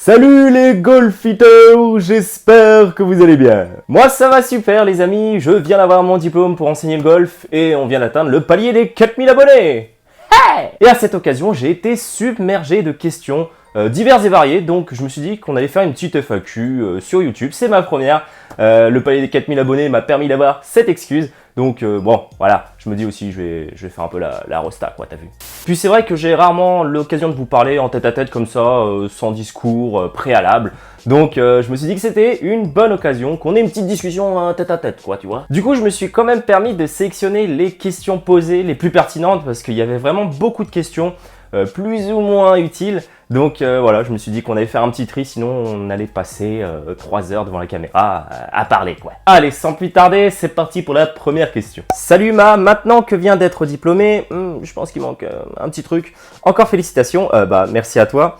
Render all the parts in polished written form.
Salut les golfiteurs, j'espère que vous allez bien. Moi ça va super les amis, je viens d'avoir mon diplôme pour enseigner le golf et on vient d'atteindre le palier des 4000 abonnés. Hey, et à cette occasion, j'ai été submergé de questions diverses et variées, donc je me suis dit qu'on allait faire une petite FAQ sur YouTube, c'est ma première. Le palier des 4000 abonnés m'a permis d'avoir cette excuse. Donc bon, voilà, je me dis aussi, je vais faire un peu la rosta, quoi, t'as vu. Puis c'est vrai que j'ai rarement l'occasion de vous parler en tête à tête comme ça, sans discours préalable. Donc je me suis dit que c'était une bonne occasion, qu'on ait une petite discussion tête à tête, quoi, tu vois. Du coup, je me suis quand même permis de sélectionner les questions posées les plus pertinentes, parce qu'il y avait vraiment beaucoup de questions, plus ou moins utiles. Donc voilà, je me suis dit qu'on allait faire un petit tri, sinon on allait passer 3 heures devant la caméra à parler, quoi. Allez, sans plus tarder, c'est parti pour la première question. Salut Ma, maintenant que vient d'être diplômé, je pense qu'il manque un petit truc. Encore félicitations, merci à toi.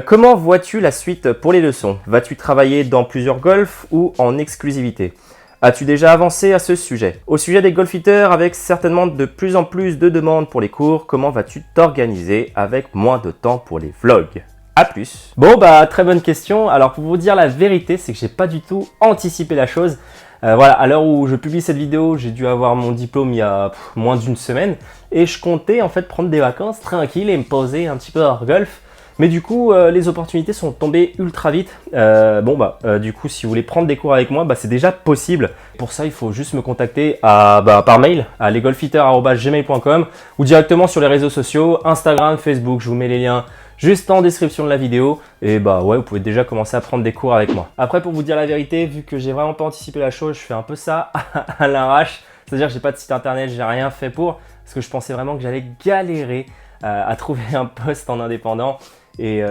Comment vois-tu la suite pour les leçons? Vas-tu travailler dans plusieurs golfs ou en exclusivité? As-tu déjà avancé à ce sujet? Au sujet des golfiteurs, avec certainement de plus en plus de demandes pour les cours, comment vas-tu t'organiser avec moins de temps pour les vlogs? A plus. Bon très bonne question. Alors pour vous dire la vérité, c'est que j'ai pas du tout anticipé la chose. Voilà, à l'heure où je publie cette vidéo, j'ai dû avoir mon diplôme il y a moins d'une semaine et je comptais en fait prendre des vacances tranquilles et me poser un petit peu hors golf. Mais du coup, les opportunités sont tombées ultra vite. Du coup, si vous voulez prendre des cours avec moi, c'est déjà possible. Pour ça, il faut juste me contacter par mail à lesgolfiteurs@gmail.com ou directement sur les réseaux sociaux, Instagram, Facebook. Je vous mets les liens juste en description de la vidéo. Et ouais, vous pouvez déjà commencer à prendre des cours avec moi. Après, pour vous dire la vérité, vu que j'ai vraiment pas anticipé la chose, je fais un peu ça à l'arrache. C'est-à-dire que j'ai pas de site internet, j'ai rien fait pour, parce que je pensais vraiment que j'allais galérer à trouver un poste en indépendant. Et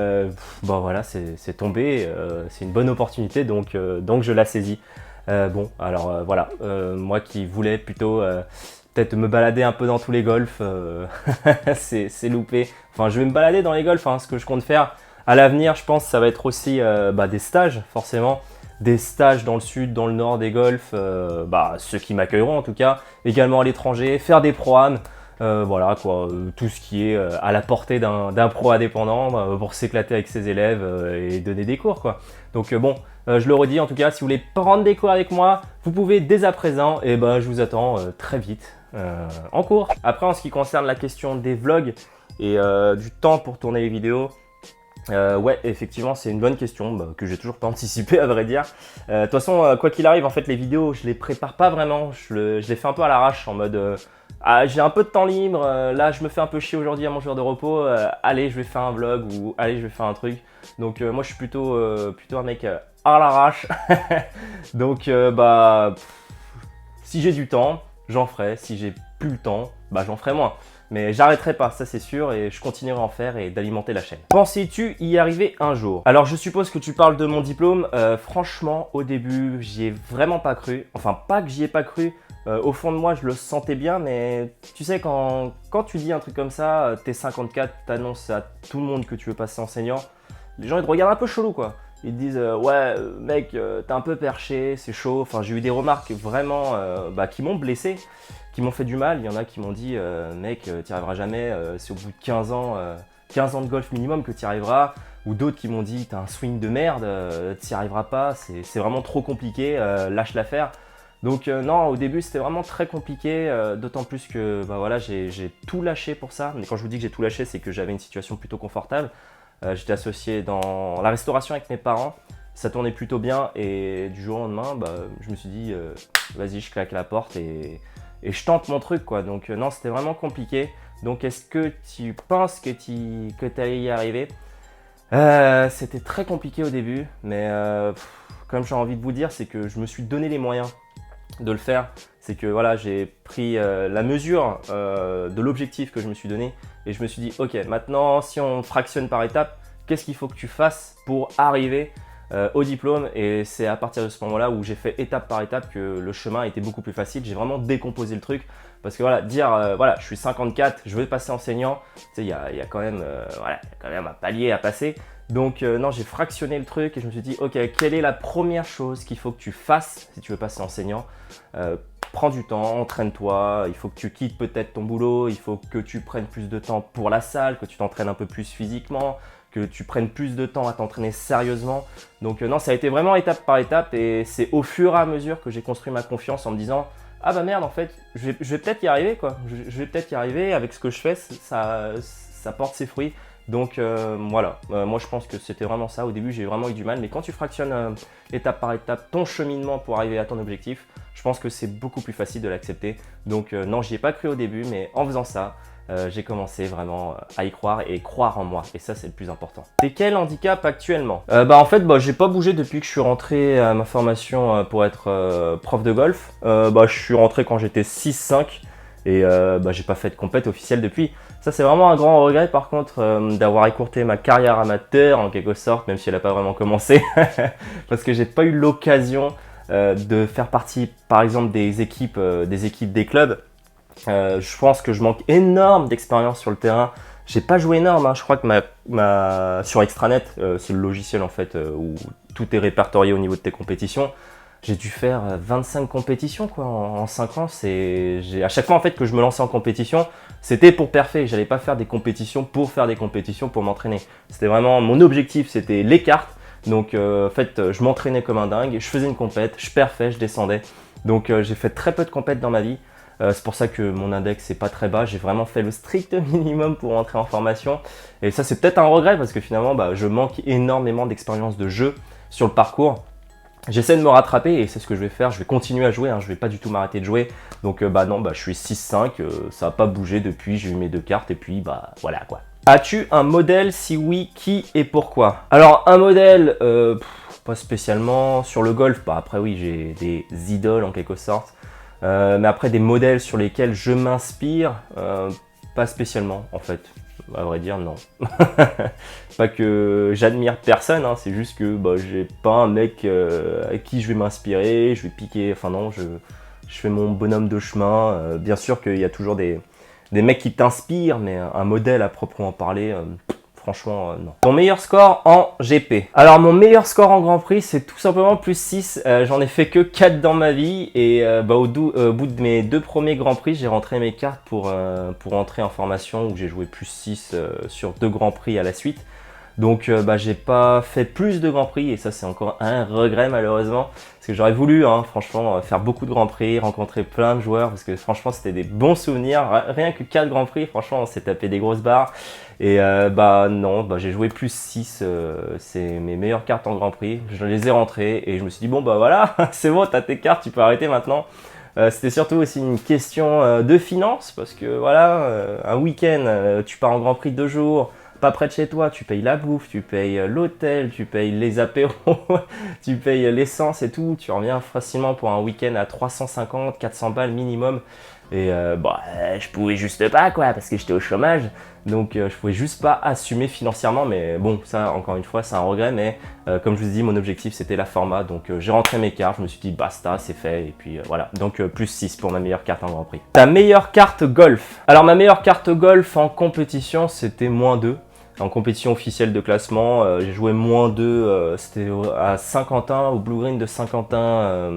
voilà, c'est tombé, c'est une bonne opportunité, donc je la saisis. Voilà, moi qui voulais plutôt peut-être me balader un peu dans tous les golfs, c'est loupé. Enfin, je vais me balader dans les golfs, ce que je compte faire à l'avenir, je pense, ça va être aussi des stages, forcément. Des stages dans le sud, dans le nord des golfs, ceux qui m'accueilleront en tout cas, également à l'étranger, faire des pro-am. Voilà quoi, tout ce qui est à la portée d'un pro indépendant pour s'éclater avec ses élèves et donner des cours quoi. Donc je le redis en tout cas, si vous voulez prendre des cours avec moi, vous pouvez dès à présent et je vous attends très vite en cours. Après en ce qui concerne la question des vlogs et du temps pour tourner les vidéos, ouais, effectivement, c'est une bonne question que j'ai toujours pas anticipé à vrai dire. De toute façon, quoi qu'il arrive, en fait, les vidéos, je les prépare pas vraiment. Je les fais un peu à l'arrache en mode j'ai un peu de temps libre. Là, je me fais un peu chier aujourd'hui à mon jour de repos. Allez, je vais faire un vlog ou allez, je vais faire un truc. Donc, moi, je suis plutôt un mec à l'arrache. Donc, si j'ai du temps, j'en ferai. Si j'ai plus le temps, j'en ferai moins. Mais j'arrêterai pas, ça c'est sûr, et je continuerai à en faire et d'alimenter la chaîne. Pensais-tu y arriver un jour? Alors je suppose que tu parles de mon diplôme. Franchement, au début, j'y ai vraiment pas cru. Enfin, pas que j'y ai pas cru. Au fond de moi, je le sentais bien, mais tu sais, quand tu dis un truc comme ça, t'es 54, t'annonces à tout le monde que tu veux passer enseignant, les gens ils te regardent un peu chelou quoi. Ils te disent ouais mec, t'es un peu perché, c'est chaud. Enfin, j'ai eu des remarques vraiment qui m'ont blessé, qui m'ont fait du mal. Il y en a qui m'ont dit mec, t'y arriveras jamais, c'est au bout de 15 ans de golf minimum que t'y arriveras. Ou d'autres qui m'ont dit t'as un swing de merde, t'y arriveras pas, c'est vraiment trop compliqué, lâche l'affaire. Donc non, au début c'était vraiment très compliqué, d'autant plus que voilà, j'ai tout lâché pour ça. Mais quand je vous dis que j'ai tout lâché, c'est que j'avais une situation plutôt confortable. J'étais associé dans la restauration avec mes parents, ça tournait plutôt bien et du jour au lendemain, je me suis dit vas-y, je claque la porte et je tente mon truc quoi. Donc non, c'était vraiment compliqué. Donc est-ce que tu penses que tu allais y arriver? C'était très compliqué au début, mais comme j'ai envie de vous dire, c'est que je me suis donné les moyens de le faire. C'est que voilà, j'ai pris la mesure de l'objectif que je me suis donné et je me suis dit ok, maintenant si on fractionne par étapes, qu'est-ce qu'il faut que tu fasses pour arriver au diplôme? Et c'est à partir de ce moment-là où j'ai fait étape par étape que le chemin était beaucoup plus facile. J'ai vraiment décomposé le truc parce que voilà, dire voilà, je suis 54, je vais passer enseignant, tu sais, il y a quand même un palier à passer. Donc non, j'ai fractionné le truc et je me suis dit ok, quelle est la première chose qu'il faut que tu fasses si tu veux passer enseignant? Prends du temps, entraîne-toi, il faut que tu quittes peut-être ton boulot, il faut que tu prennes plus de temps pour la salle, que tu t'entraînes un peu plus physiquement, que tu prennes plus de temps à t'entraîner sérieusement. Donc non, ça a été vraiment étape par étape et c'est au fur et à mesure que j'ai construit ma confiance en me disant « Ah bah merde, en fait, je vais peut-être y arriver quoi. Je vais peut-être y arriver avec ce que je fais, ça porte ses fruits. » Donc voilà, moi je pense que c'était vraiment ça. Au début, j'ai vraiment eu du mal, mais quand tu fractionnes étape par étape ton cheminement pour arriver à ton objectif, je pense que c'est beaucoup plus facile de l'accepter. Donc non, j'y ai pas cru au début, mais en faisant ça, j'ai commencé vraiment à y croire et croire en moi. Et ça, c'est le plus important. T'es quel handicap actuellement? En fait, j'ai pas bougé depuis que je suis rentré à ma formation pour être prof de golf. Je suis rentré quand j'étais 6-5 et j'ai pas fait de compète officielle depuis. Ça, c'est vraiment un grand regret par contre d'avoir écourté ma carrière amateur en quelque sorte, même si elle n'a pas vraiment commencé. Parce que j'ai pas eu l'occasion de faire partie par exemple des équipes des clubs. Je pense que je manque énorme d'expérience sur le terrain. J'ai pas joué énorme, hein. Je crois que sur Extranet, c'est le logiciel en fait où tout est répertorié au niveau de tes compétitions. J'ai dû faire 25 compétitions quoi, en 5 ans. À chaque fois en fait que je me lançais en compétition, c'était pour perfer. J'allais pas faire des compétitions pour faire des compétitions pour m'entraîner. C'était vraiment mon objectif, c'était les cartes. Donc en fait, je m'entraînais comme un dingue. Je faisais une compète, je perfais, je descendais. Donc j'ai fait très peu de compètes dans ma vie. C'est pour ça que mon index n'est pas très bas. J'ai vraiment fait le strict minimum pour entrer en formation. Et ça, c'est peut-être un regret parce que finalement, je manque énormément d'expérience de jeu sur le parcours. J'essaie de me rattraper et c'est ce que je vais faire. Je vais continuer à jouer, hein. Je ne vais pas du tout m'arrêter de jouer. Donc non, je suis 6-5. Ça n'a pas bougé depuis. J'ai eu mes 2 cartes et puis voilà quoi. As-tu un modèle? Si oui, qui et pourquoi? Alors un modèle, pas spécialement. Sur le golf, après oui, j'ai des idoles en quelque sorte. Mais après des modèles sur lesquels je m'inspire, pas spécialement en fait, à vrai dire non. Pas que j'admire personne, hein, c'est juste que j'ai pas un mec à qui je vais m'inspirer, je vais piquer, enfin non, je fais mon bonhomme de chemin. Bien sûr qu'il y a toujours des mecs qui t'inspirent, mais un modèle à proprement parler, franchement, non. Ton meilleur score en GP? Alors mon meilleur score en Grand Prix, c'est tout simplement plus 6. J'en ai fait que 4 dans ma vie. Et au bout de mes 2 premiers Grands Prix, j'ai rentré mes cartes pour entrer en formation où j'ai joué plus 6 sur 2 Grands Prix à la suite. Donc j'ai pas fait plus de Grands Prix et ça c'est encore un regret malheureusement. Parce que j'aurais voulu franchement faire beaucoup de Grands Prix, rencontrer plein de joueurs parce que franchement c'était des bons souvenirs. Rien que 4 Grands Prix, franchement on s'est tapé des grosses barres. Et non, j'ai joué plus 6, c'est mes meilleures cartes en Grand Prix. Je les ai rentrées et je me suis dit bon voilà, c'est bon, t'as tes cartes, tu peux arrêter maintenant. C'était surtout aussi une question de finances parce que voilà, un week-end, tu pars en Grand Prix 2 jours. Pas près de chez toi, tu payes la bouffe, tu payes l'hôtel, tu payes les apéros, tu payes l'essence et tout. Tu reviens facilement pour un week-end à 350, 400 balles minimum. Et je pouvais juste pas quoi, parce que j'étais au chômage. Donc je pouvais juste pas assumer financièrement. Mais bon, ça encore une fois, c'est un regret. Mais comme je vous ai dit, mon objectif c'était la format. Donc j'ai rentré mes cartes, je me suis dit basta, c'est fait. Et puis voilà, donc plus 6 pour ma meilleure carte en Grand Prix. Ta meilleure carte golf? Alors ma meilleure carte golf en compétition, c'était -2. En compétition officielle de classement, j'ai joué -2, c'était à Saint-Quentin, au Blue Green de Saint-Quentin,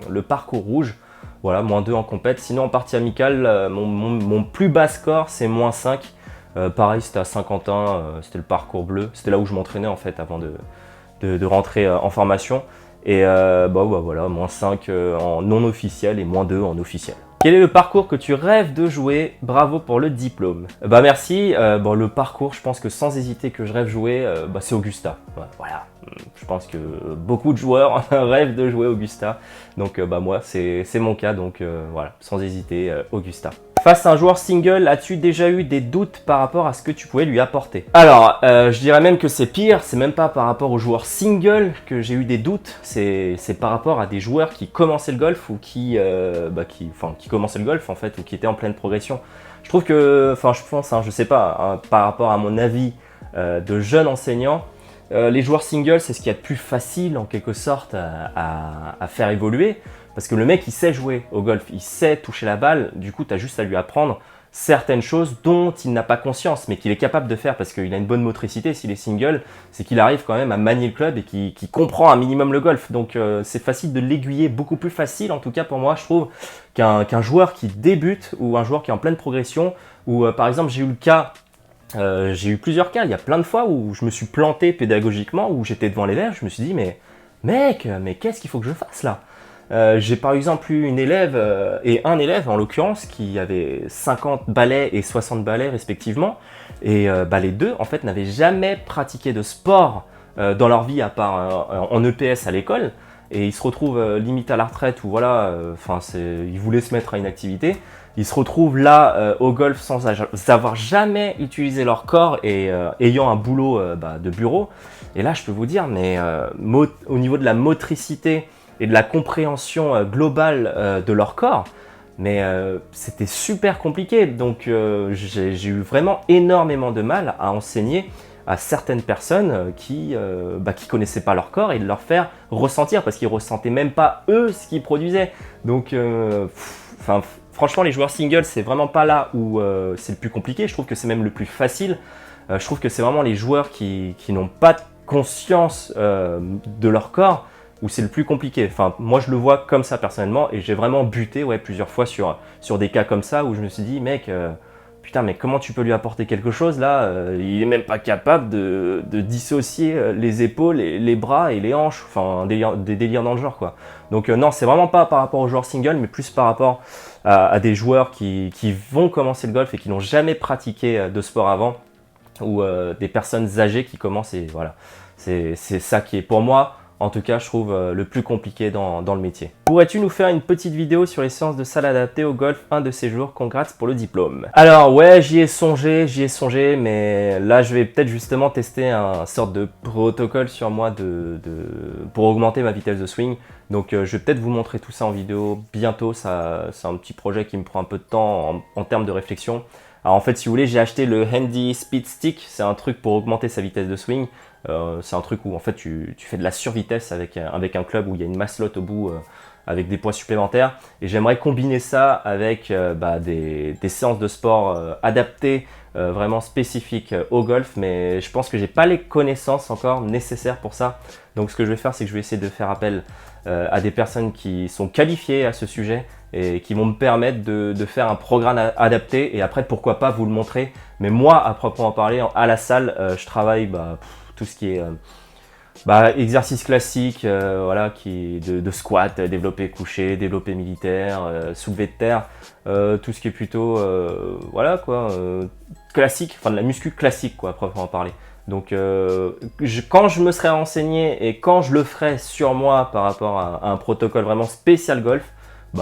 le parcours rouge. Voilà, -2 en compète. Sinon en partie amicale, mon plus bas score c'est -5. Pareil, c'était à Saint-Quentin, c'était le parcours bleu. C'était là où je m'entraînais en fait avant de rentrer en formation. Et voilà, -5 en non officiel et -2 en officiel. Quel est le parcours que tu rêves de jouer? Bravo pour le diplôme. Merci. Le parcours, je pense que sans hésiter que je rêve jouer, c'est Augusta. Voilà. Je pense que beaucoup de joueurs rêvent de jouer Augusta. Donc moi, c'est mon cas. Donc voilà, sans hésiter, Augusta. Face à un joueur single, as-tu déjà eu des doutes par rapport à ce que tu pouvais lui apporter? Alors, je dirais même que c'est pire, c'est même pas par rapport aux joueurs single que j'ai eu des doutes, c'est par rapport à des joueurs qui commençaient le golf ou qui commençaient le golf en fait, ou qui étaient en pleine progression. Je trouve que, je pense, je sais pas, par rapport à mon avis de jeune enseignant, les joueurs singles, c'est ce qu'il y a de plus facile en quelque sorte à faire évoluer. Parce que le mec, il sait jouer au golf, il sait toucher la balle. Du coup, tu as juste à lui apprendre certaines choses dont il n'a pas conscience, mais qu'il est capable de faire parce qu'il a une bonne motricité. S'il est single, c'est qu'il arrive quand même à manier le club et qu'il comprend un minimum le golf. Donc, c'est facile de l'aiguiller, beaucoup plus facile, en tout cas pour moi, je trouve, qu'un joueur qui débute ou un joueur qui est en pleine progression. Ou par exemple, j'ai eu le cas J'ai eu plusieurs cas, il y a plein de fois où je me suis planté pédagogiquement, où j'étais devant l'élève, je me suis dit mais mec, mais qu'est-ce qu'il faut que je fasse là? J'ai par exemple eu une élève et un élève en l'occurrence qui avait 50 balais et 60 balais respectivement, et les deux en fait n'avaient jamais pratiqué de sport dans leur vie à part en EPS à l'école, et ils se retrouvent limite à la retraite où voilà, ils voulaient se mettre à une activité. Ils se retrouvent là au golf sans avoir jamais utilisé leur corps et ayant un boulot de bureau. Et là, je peux vous dire, mais au niveau de la motricité et de la compréhension globale de leur corps, mais c'était super compliqué. Donc j'ai eu vraiment énormément de mal à enseigner à certaines personnes qui connaissaient pas leur corps et de leur faire ressentir, parce qu'ils ressentaient même pas eux ce qu'ils produisaient. Donc franchement, les joueurs singles, c'est vraiment pas là où c'est le plus compliqué. Je trouve que c'est même le plus facile. Je trouve que c'est vraiment les joueurs qui n'ont pas conscience de leur corps où c'est le plus compliqué. Enfin, moi, je le vois comme ça personnellement, et j'ai vraiment buté plusieurs fois sur des cas comme ça où je me suis dit, mec, putain, mais comment tu peux lui apporter quelque chose là? Il est même pas capable de dissocier les épaules, les bras et les hanches. Enfin, des délires dans le genre, quoi. Donc non, c'est vraiment pas par rapport aux joueurs singles, mais plus par rapport à des joueurs qui vont commencer le golf et qui n'ont jamais pratiqué de sport avant, ou des personnes âgées qui commencent, et voilà. C'est ça qui est pour moi, en tout cas, je trouve le plus compliqué dans le métier. Pourrais-tu nous faire une petite vidéo sur les séances de salle adaptée au golf un de ces jours? Congrats pour le diplôme. Alors ouais, j'y ai songé, mais là je vais peut-être justement tester un sorte de protocole sur moi pour augmenter ma vitesse de swing. Donc je vais peut-être vous montrer tout ça en vidéo bientôt. C'est un petit projet qui me prend un peu de temps en termes de réflexion. Alors en fait, si vous voulez, j'ai acheté le Handy Speed Stick. C'est un truc pour augmenter sa vitesse de swing. C'est un truc où en fait tu fais de la survitesse avec un club où il y a une masselotte au bout avec des poids supplémentaires. Et j'aimerais combiner ça avec des séances de sport adaptées, vraiment spécifiques au golf. Mais je pense que j'ai pas les connaissances encore nécessaires pour ça. Donc ce que je vais faire, c'est que je vais essayer de faire appel à des personnes qui sont qualifiées à ce sujet et qui vont me permettre de faire un programme adapté, et après pourquoi pas vous le montrer. Mais moi, à proprement parler, à la salle, je travaille tout ce qui est exercice classique, voilà, de squat, développé couché, développé militaire, soulevé de terre, tout ce qui est plutôt voilà quoi, classique, enfin de la muscu classique quoi, à proprement parler. Donc quand je me serai renseigné et quand je le ferai sur moi par rapport à un protocole vraiment spécial golf,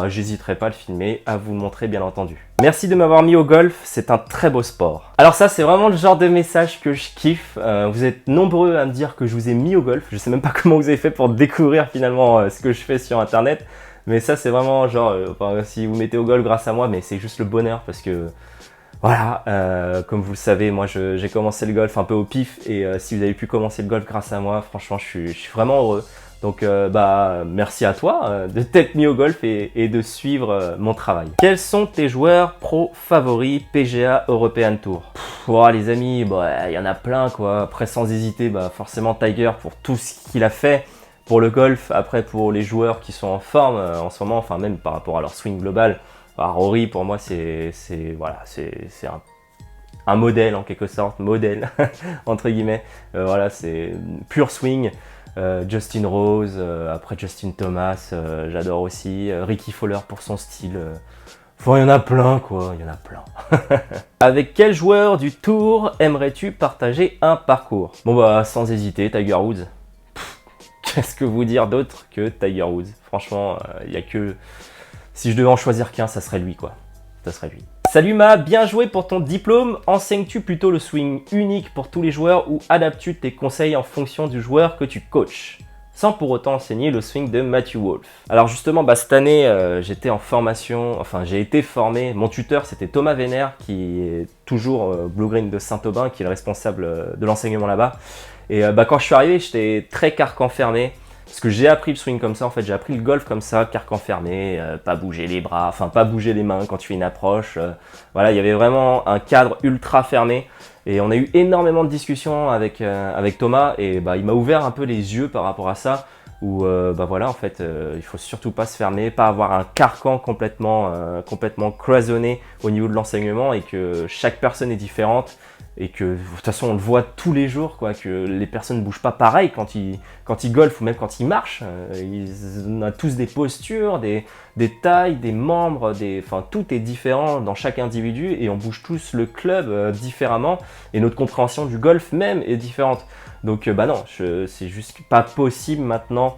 j'hésiterai pas à le filmer, à vous le montrer bien entendu. Merci de m'avoir mis au golf, c'est un très beau sport. Alors ça, c'est vraiment le genre de message que je kiffe. Vous êtes nombreux à me dire que je vous ai mis au golf. Je sais même pas comment vous avez fait pour découvrir finalement ce que je fais sur internet. Mais ça, c'est vraiment genre, si vous mettez au golf grâce à moi, mais c'est juste le bonheur parce que voilà, comme vous le savez, moi j'ai commencé le golf un peu au pif, et si vous avez pu commencer le golf grâce à moi, franchement je suis vraiment heureux. Donc merci à toi de t'être mis au golf et de suivre mon travail. Quels sont tes joueurs pro favoris PGA European Tour? Les amis, il y en a plein quoi. Après sans hésiter, forcément Tiger pour tout ce qu'il a fait pour le golf. Après pour les joueurs qui sont en forme en ce moment, enfin même par rapport à leur swing global, Rory pour moi c'est un modèle en quelque sorte, modèle entre guillemets. Voilà, c'est pur swing. Justin Rose, après Justin Thomas, j'adore aussi. Ricky Fowler pour son style. Il y en a plein quoi, il y en a plein. Avec quel joueur du tour aimerais-tu partager un parcours? Sans hésiter, Tiger Woods. Qu'est-ce que vous dire d'autre que Tiger Woods? Franchement, il n'y a que... Si je devais en choisir qu'un, ça serait lui quoi. Ça serait lui. Salut Ma, bien joué pour ton diplôme. Enseignes-tu plutôt le swing unique pour tous les joueurs ou adaptes-tu tes conseils en fonction du joueur que tu coaches, sans pour autant enseigner le swing de Matthew Wolff? Alors justement, cette année, j'étais en formation, enfin j'ai été formé. Mon tuteur, c'était Thomas Vénère, qui est toujours Blue Green de Saint-Aubin, qui est le responsable de l'enseignement là-bas. Et quand je suis arrivé, j'étais très carcan fermé. Parce que j'ai appris le swing comme ça, en fait, j'ai appris le golf comme ça, carcan fermé, pas bouger les bras, enfin pas bouger les mains quand tu fais une approche. Voilà, il y avait vraiment un cadre ultra fermé. Et on a eu énormément de discussions avec Thomas, et il m'a ouvert un peu les yeux par rapport à ça. Où voilà, en fait, il faut surtout pas se fermer, pas avoir un carcan complètement cloisonné au niveau de l'enseignement, et que chaque personne est différente. et que de toute façon on le voit tous les jours, quoi, que les personnes ne bougent pas pareil quand ils golfent ou même quand ils marchent. Ils ont tous des postures, des tailles, des membres, enfin tout est différent dans chaque individu et on bouge tous le club différemment et notre compréhension du golf même est différente. Donc bah non, c'est juste pas possible maintenant,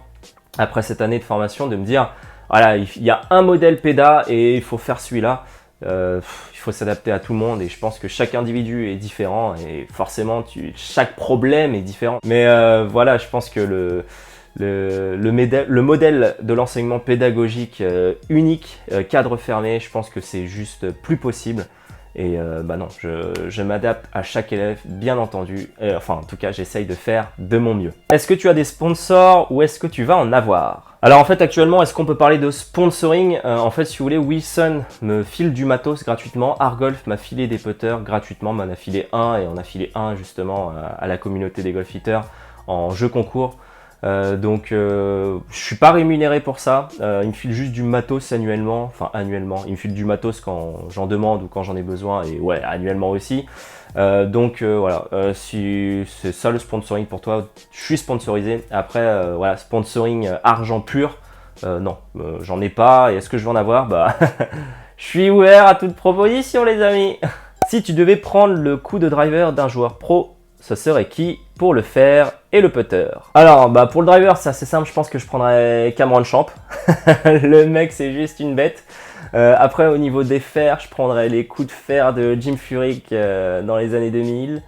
après cette année de formation, de me dire voilà, il y a un modèle PEDA et il faut faire celui-là. Il faut s'adapter à tout le monde et je pense que chaque individu est différent et forcément chaque problème est différent. Mais voilà, je pense que le modèle de l'enseignement pédagogique unique, cadre fermé, je pense que c'est juste plus possible. Et bah non, je m'adapte à chaque élève, bien entendu. Enfin, en tout cas, j'essaye de faire de mon mieux. Est-ce que tu as des sponsors ou est-ce que tu vas en avoir? Alors en fait, actuellement, est-ce qu'on peut parler de sponsoring? En fait, si vous voulez, Wilson me file du matos gratuitement. Argolf m'a filé des putters gratuitement, m'en a filé un et on a filé un justement à la communauté des golf-hitters en jeu concours. Donc je suis pas rémunéré pour ça, il me file juste du matos annuellement, il me file du matos quand j'en demande ou quand j'en ai besoin et ouais annuellement aussi. Donc voilà, si c'est ça le sponsoring pour toi, je suis sponsorisé. Après voilà, sponsoring argent pur, non, j'en ai pas et est-ce que je vais en avoir? Bah je suis ouvert à toute proposition les amis. Si tu devais prendre le coup de driver d'un joueur pro, ce serait qui pour le faire et le putter? Alors, bah pour le driver, c'est assez simple, je pense que je prendrais Cameron Champ. Le mec, c'est juste une bête. Après, au niveau des fers, je prendrais les coups de fer de Jim Furyk dans les années 2000.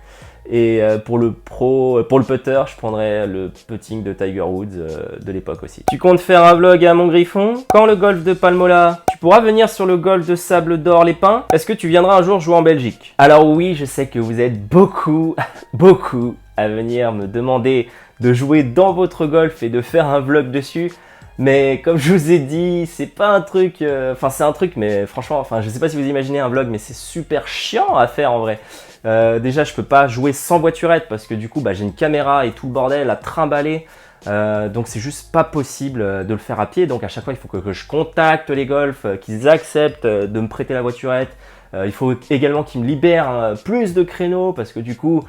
Et pour le putter, je prendrais le putting de Tiger Woods de l'époque aussi. Tu comptes faire un vlog à Montgriffon? Quand le golf de Palmola? Tu pourras venir sur le golf de Sable d'Or les Pins? Est-ce que tu viendras un jour jouer en Belgique? Alors oui, je sais que vous êtes beaucoup à venir me demander de jouer dans votre golf et de faire un vlog dessus. Mais comme je vous ai dit, c'est pas un truc... Enfin, c'est un truc, mais franchement, je sais pas si vous imaginez un vlog, mais c'est super chiant à faire en vrai. Déjà, je peux pas jouer sans voiturette parce que du coup, bah, j'ai une caméra et tout le bordel à trimballer. Donc, c'est juste pas possible de le faire à pied. Donc, à chaque fois, il faut que je contacte les golfs, qu'ils acceptent de me prêter la voiturette. Il faut également qu'ils me libèrent plus de créneaux parce que du coup,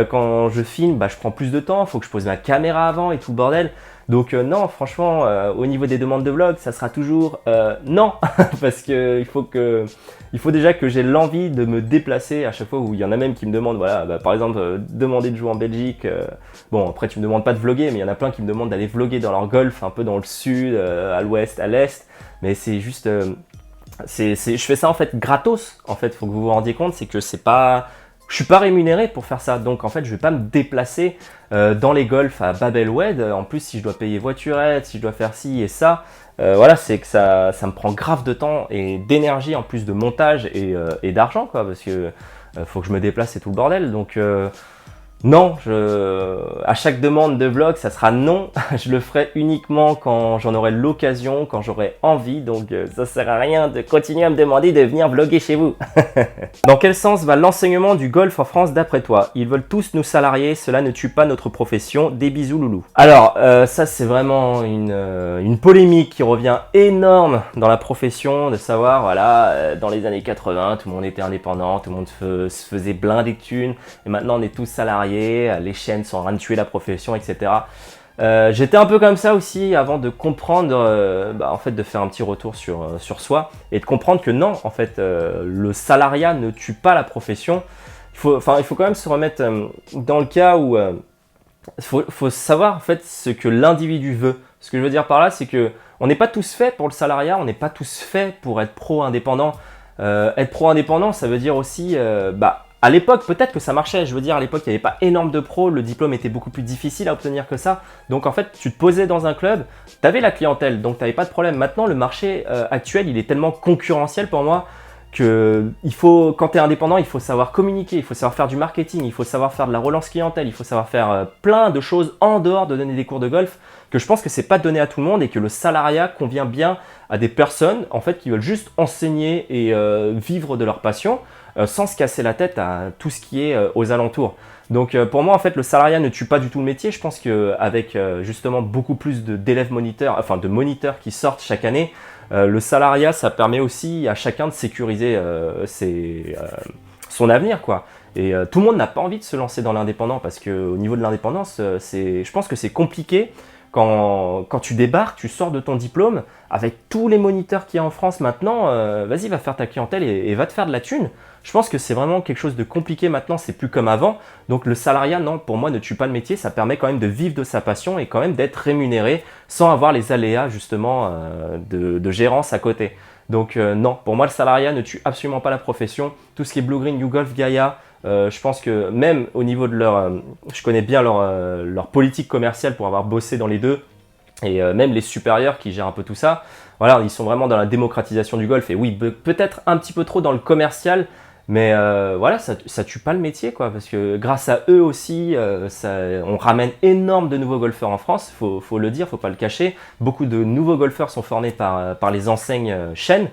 quand je filme, bah, je prends plus de temps. Il faut que je pose ma caméra avant et tout le bordel. Donc non, franchement, au niveau des demandes de vlog, ça sera toujours non, parce que il faut déjà que j'ai l'envie de me déplacer à chaque fois où il y en a même qui me demandent, voilà, bah, par exemple, demander de jouer en Belgique. Bon, après tu me demandes pas de vlogger, mais il y en a plein qui me demandent d'aller vlogger dans leur golf, un peu dans le sud, à l'ouest, à l'est. Mais c'est juste, je fais ça en fait gratos. En fait, faut que vous vous rendiez compte, c'est que je suis pas rémunéré pour faire ça, donc en fait je vais pas me déplacer dans les golfs à Babelwed. En plus, si je dois payer voiturette, si je dois faire ci et ça, voilà, c'est que ça me prend grave de temps et d'énergie en plus de montage et d'argent, quoi, parce que faut que je me déplace et tout le bordel. Donc non, à chaque demande de vlog, ça sera non. Je le ferai uniquement quand j'en aurai l'occasion, quand j'aurai envie. Donc ça sert à rien de continuer à me demander de venir vlogger chez vous. Dans quel sens va l'enseignement du golf en France d'après toi? Ils veulent tous nous salarier, cela ne tue pas notre profession. Des bisous loulou. Alors ça c'est vraiment une polémique qui revient énorme dans la profession, de savoir, voilà, dans les années 80, tout le monde était indépendant, tout le monde se faisait blinder de thunes, et maintenant on est tous salariés. Les chaînes sont en train de tuer la profession, etc. J'étais un peu comme ça aussi avant de comprendre, en fait, de faire un petit retour sur soi et de comprendre que non, en fait, le salariat ne tue pas la profession. Il faut quand même se remettre dans le cas où faut savoir en fait ce que l'individu veut. Ce que je veux dire par là, c'est que on n'est pas tous faits pour le salariat, on n'est pas tous faits pour être pro-indépendant. Être pro-indépendant, ça veut dire aussi, à l'époque, peut-être que ça marchait. Je veux dire, à l'époque, il n'y avait pas énorme de pros. Le diplôme était beaucoup plus difficile à obtenir que ça. Donc, en fait, tu te posais dans un club, tu avais la clientèle, donc tu n'avais pas de problème. Maintenant, le marché actuel, il est tellement concurrentiel pour moi que quand tu es indépendant, il faut savoir communiquer, il faut savoir faire du marketing, il faut savoir faire de la relance clientèle, il faut savoir faire plein de choses en dehors de donner des cours de golf, que je pense que c'est pas donné à tout le monde et que le salariat convient bien à des personnes en fait qui veulent juste enseigner et vivre de leur passion sans se casser la tête à tout ce qui est aux alentours. Donc pour moi en fait le salariat ne tue pas du tout le métier. Je pense qu'avec justement beaucoup plus d'élèves moniteurs, enfin de moniteurs qui sortent chaque année, le salariat ça permet aussi à chacun de sécuriser son avenir, quoi. Et tout le monde n'a pas envie de se lancer dans l'indépendant parce qu'au niveau de l'indépendance, je pense que c'est compliqué quand tu débarques, tu sors de ton diplôme, avec tous les moniteurs qu'il y a en France maintenant, vas-y, va faire ta clientèle et va te faire de la thune. Je pense que c'est vraiment quelque chose de compliqué maintenant, c'est plus comme avant. Donc le salariat, non, pour moi, ne tue pas le métier, ça permet quand même de vivre de sa passion et quand même d'être rémunéré sans avoir les aléas justement de gérance à côté. Donc non, pour moi, le salariat ne tue absolument pas la profession. Tout ce qui est Blue Green, YouGolf, Gaia, je pense que même au niveau de je connais bien leur politique commerciale pour avoir bossé dans les deux, et même les supérieurs qui gèrent un peu tout ça, voilà, ils sont vraiment dans la démocratisation du golf. Et oui, peut-être un petit peu trop dans le commercial, mais voilà, ça tue pas le métier, quoi, parce que grâce à eux aussi, on ramène énormément de nouveaux golfeurs en France, faut le dire, faut pas le cacher. Beaucoup de nouveaux golfeurs sont formés par les enseignes chaînes,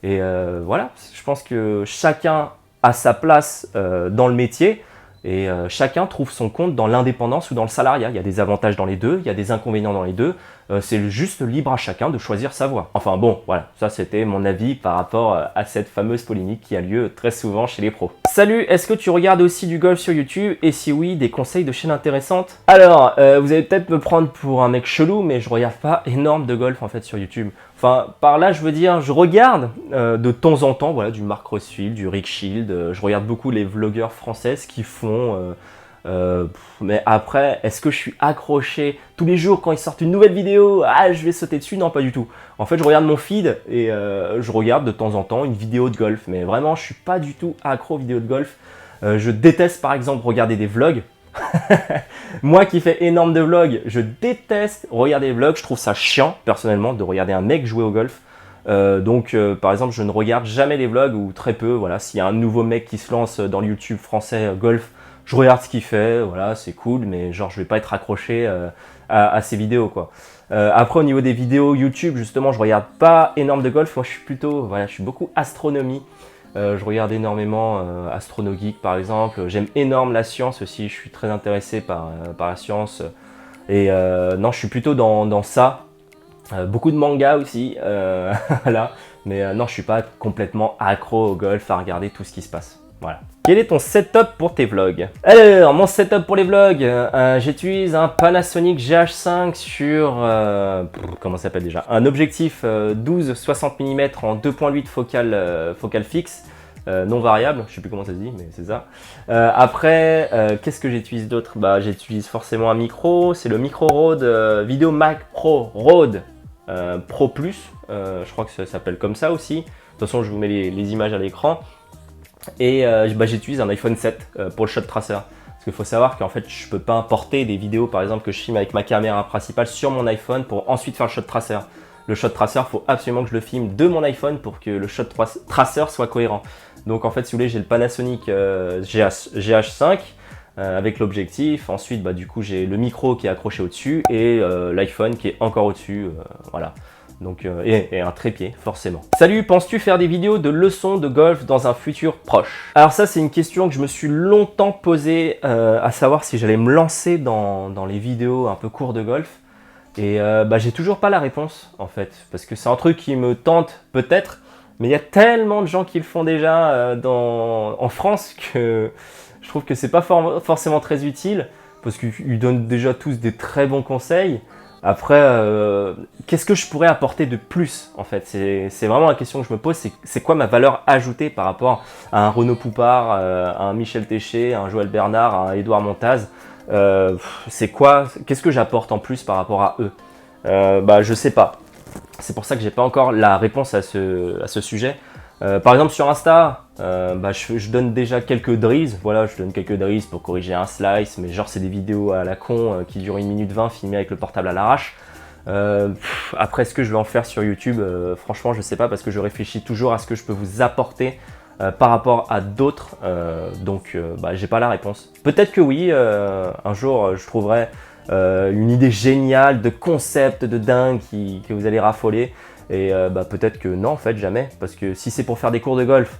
et voilà, je pense que chacun a sa place dans le métier et chacun trouve son compte dans l'indépendance ou dans le salariat. Il y a des avantages dans les deux, il y a des inconvénients dans les deux. C'est juste libre à chacun de choisir sa voie. Enfin bon, voilà, ça c'était mon avis par rapport à cette fameuse polémique qui a lieu très souvent chez les pros. Salut, est-ce que tu regardes aussi du golf sur YouTube? Et si oui, des conseils de chaînes intéressantes? Alors, vous allez peut-être me prendre pour un mec chelou, mais je regarde pas énorme de golf en fait sur YouTube. Enfin, par là, je veux dire, je regarde de temps en temps, voilà, du Mark Rosfield, du Rick Shield. Je regarde beaucoup les vlogueurs françaises qui font. Mais après, est-ce que je suis accroché tous les jours quand ils sortent une nouvelle vidéo? Ah, je vais sauter dessus? Non, pas du tout. En fait, je regarde mon feed et je regarde de temps en temps une vidéo de golf. Mais vraiment, je suis pas du tout accro aux vidéos de golf. Je déteste par exemple regarder des vlogs. Moi qui fais énorme de vlogs, je déteste regarder des vlogs. Je trouve ça chiant personnellement de regarder un mec jouer au golf. Donc par exemple, je ne regarde jamais les vlogs ou très peu. Voilà, s'il y a un nouveau mec qui se lance dans le YouTube français golf, je regarde ce qu'il fait, voilà, c'est cool, mais genre je vais pas être accroché à ces vidéos, quoi. Après au niveau des vidéos YouTube, justement, je regarde pas énorme de golf. Moi je suis plutôt, voilà, je suis beaucoup astronomie. Je regarde énormément Astrono Geek par exemple. J'aime énorme la science aussi, je suis très intéressé par la science. Et non, je suis plutôt dans ça. Beaucoup de mangas aussi, voilà. Mais non, je suis pas complètement accro au golf à regarder tout ce qui se passe. Voilà. Quel est ton setup pour tes vlogs? Alors, mon setup pour les vlogs, j'utilise un Panasonic GH5 sur, comment ça s'appelle déjà? Un objectif 12-60 mm en 2.8 focal fixe, non variable, je sais plus comment ça se dit, mais c'est ça. Après, qu'est-ce que j'utilise d'autre? Bah, j'utilise forcément un micro, c'est le Micro Rode Video Mac Pro Rode Pro Plus, je crois que ça s'appelle comme ça aussi. De toute façon, je vous mets les images à l'écran. Et bah, j'utilise un iPhone 7 pour le shot tracer. Parce qu'il faut savoir qu'en fait, je peux pas importer des vidéos par exemple que je filme avec ma caméra principale sur mon iPhone pour ensuite faire le shot tracer. Le shot tracer, il faut absolument que je le filme de mon iPhone pour que le shot tracer soit cohérent. Donc en fait, si vous voulez, j'ai le Panasonic GH5 avec l'objectif. Ensuite, bah, du coup, j'ai le micro qui est accroché au-dessus et l'iPhone qui est encore au-dessus. Voilà. Donc, et un trépied, forcément. Salut, penses-tu faire des vidéos de leçons de golf dans un futur proche? Alors ça, c'est une question que je me suis longtemps posée, à savoir si j'allais me lancer dans les vidéos un peu cours de golf. Et bah, j'ai toujours pas la réponse, en fait. Parce que c'est un truc qui me tente, peut-être. Mais il y a tellement de gens qui le font déjà en France que je trouve que c'est pas forcément très utile. Parce qu'ils donnent déjà tous des très bons conseils. Après, qu'est-ce que je pourrais apporter de plus en fait? C'est vraiment la question que je me pose, c'est quoi ma valeur ajoutée par rapport à un Renaud Poupart, à un Michel Téché, à un Joël Bernard, à un Édouard Montaz? Qu'est-ce que j'apporte en plus par rapport à eux? Bah je sais pas. C'est pour ça que j'ai pas encore la réponse à ce sujet. Par exemple sur Insta, bah, je donne déjà quelques drills, voilà, je donne quelques drills pour corriger un slice, mais genre c'est des vidéos à la con qui durent 1 minute 20 filmées avec le portable à l'arrache. Après, ce que je vais en faire sur YouTube, franchement je sais pas, parce que je réfléchis toujours à ce que je peux vous apporter par rapport à d'autres, donc bah, j'ai pas la réponse. Peut-être que oui, un jour je trouverai une idée géniale de concept de dingue que vous allez raffoler. Et bah, peut-être que non, en fait, jamais. Parce que si c'est pour faire des cours de golf,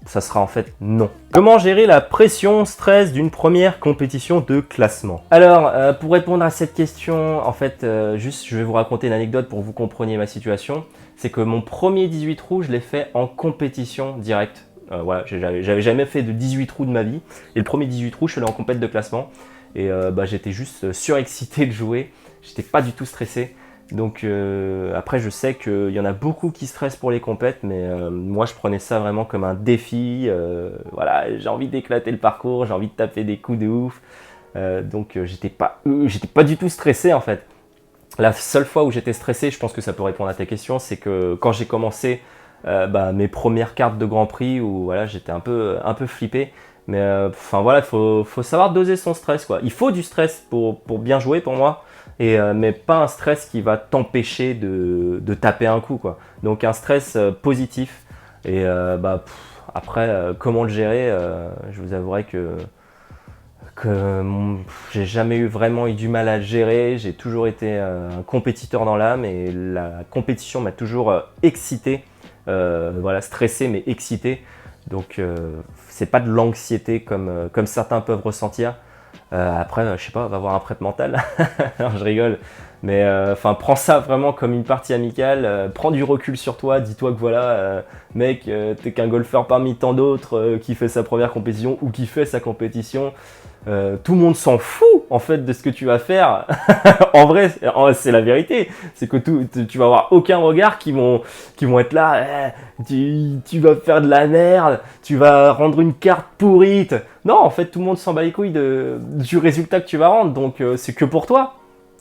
ça sera en fait non. Comment gérer la pression, stress d'une première compétition de classement? Alors, pour répondre à cette question, en fait, juste, je vais vous raconter une anecdote pour que vous compreniez ma situation. C'est que mon premier 18 trous, je l'ai fait en compétition directe. Voilà, j'avais jamais fait de 18 trous de ma vie. Et le premier 18 trous, je suis allé en compète de classement. Et j'étais juste surexcité de jouer. J'étais pas du tout stressé. Donc après, je sais qu'il y en a beaucoup qui stressent pour les compètes, mais moi, je prenais ça vraiment comme un défi. Voilà, j'ai envie d'éclater le parcours, j'ai envie de taper des coups de ouf. Donc j'étais pas du tout stressé en fait. La seule fois où j'étais stressé, je pense que ça peut répondre à ta question, c'est que quand j'ai commencé mes premières cartes de Grand Prix, où voilà, j'étais un peu flippé. Mais enfin voilà, faut savoir doser son stress quoi. Il faut du stress pour bien jouer pour moi, mais pas un stress qui va t'empêcher de taper un coup quoi. Donc un stress positif. Et après, comment le gérer, je vous avouerai que j'ai jamais vraiment eu du mal à le gérer. J'ai toujours été un compétiteur dans l'âme et la compétition m'a toujours excité. Voilà, stressé mais excité. Donc c'est pas de l'anxiété comme certains peuvent ressentir. Après, je sais pas, va voir un prêtre mental. Non, je rigole. Mais prends ça vraiment comme une partie amicale. Prends du recul sur toi. Dis-toi que voilà, mec, t'es qu'un golfeur parmi tant d'autres qui fait sa première compétition ou qui fait sa compétition. Tout le monde s'en fout en fait de ce que tu vas faire. En vrai, c'est la vérité. C'est que tu vas avoir aucun regard qui vont être là. Tu vas faire de la merde. Tu vas rendre une carte pourrite. Non, en fait, tout le monde s'en bat les couilles du résultat que tu vas rendre. Donc, c'est que pour toi.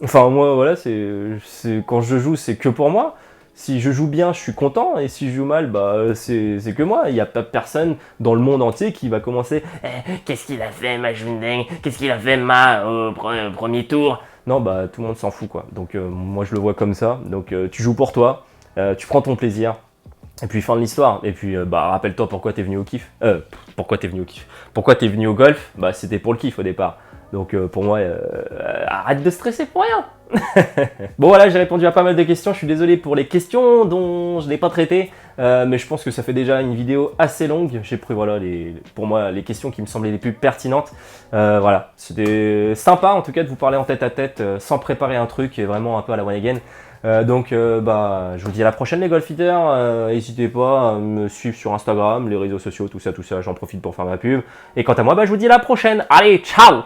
Enfin, moi, voilà, c'est quand je joue, c'est que pour moi. Si je joue bien, je suis content, et si je joue mal, c'est que moi. Il n'y a pas personne dans le monde entier qui va commencer qu'est-ce qu'il a fait, ma Jundeng? Qu'est-ce qu'il a fait, au premier tour? Non, tout le monde s'en fout, quoi. Donc, moi, je le vois comme ça. Donc, tu joues pour toi, tu prends ton plaisir, et puis fin de l'histoire. Et puis, rappelle-toi pourquoi t'es venu au kiff. Pourquoi t'es venu au kiff? Pourquoi t'es venu au golf? C'était pour le kiff au départ. Donc pour moi, arrête de stresser pour rien. Bon voilà, j'ai répondu à pas mal de questions. Je suis désolé pour les questions dont je n'ai pas traité. Mais je pense que ça fait déjà une vidéo assez longue. J'ai pris voilà, pour moi les questions qui me semblaient les plus pertinentes. Voilà, c'était sympa en tout cas de vous parler en tête à tête sans préparer un truc et vraiment un peu à la one again. Donc je vous dis à la prochaine les golfiteurs. N'hésitez pas à me suivre sur Instagram, les réseaux sociaux, tout ça, j'en profite pour faire ma pub. Et quant à moi, je vous dis à la prochaine. Allez, ciao!